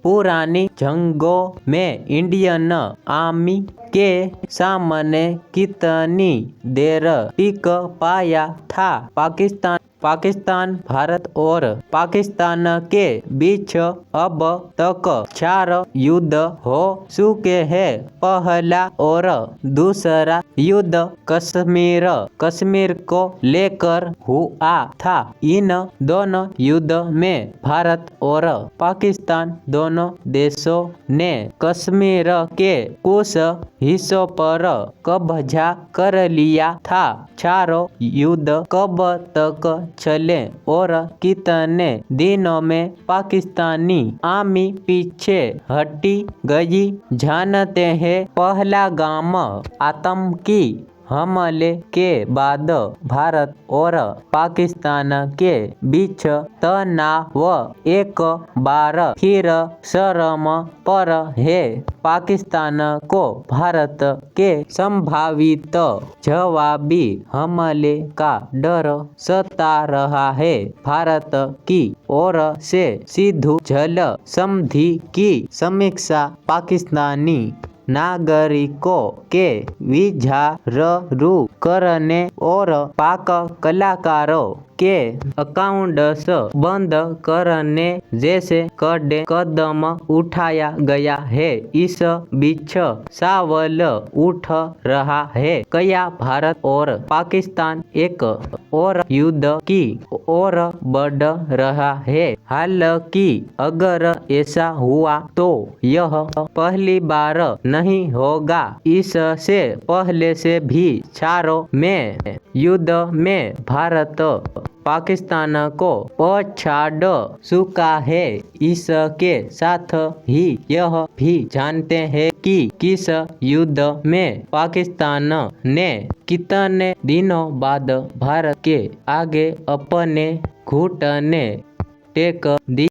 पुरानी जंगों में Indian army के सामने कितनी देर टिक पाया था? पाकिस्तान भारत और पाकिस्तान के बीच अब तक 4 युद्ध हो चुके हैं। पहला और दूसरा युद्ध कश्मीर को लेकर हुआ था। इन दोनों युद्ध में भारत और पाकिस्तान दोनों देशों ने कश्मीर के कुछ हिस्सों पर कब्जा कर लिया था। चारों युद्ध कब तक चले और कितने दिनों में पाकिस्तानी आर्मी पीछे हटी गई, जानते हैं। पहलगाम आतंकी हमले के बाद भारत और पाकिस्तान के बीच तनाव एक बार फिर चरम पर है। पाकिस्तान को भारत के संभावित जवाबी हमले का डर सता रहा है। भारत की ओर से सिंधु जल संधि की समीक्षा पाकिस्तानी नागरिकों के वीजा रद्द करने और पाक कलाकारों के अकाउंट्स बंद करने जैसे कड़े कदम उठाया गया है। इस बीच सवाल उठ रहा है, क्या भारत और पाकिस्तान एक और युद्ध की ओर बढ़ रहा है? हालांकि अगर ऐसा हुआ तो यह पहली बार नहीं होगा। इससे पहले से भी 4 में युद्ध में भारत पाकिस्तान को पछाड़ चुका है। इसके साथ ही यह भी जानते हैं कि किस युद्ध में पाकिस्तान ने कितने दिनों बाद भारत के आगे अपने घुटने टेक दिए।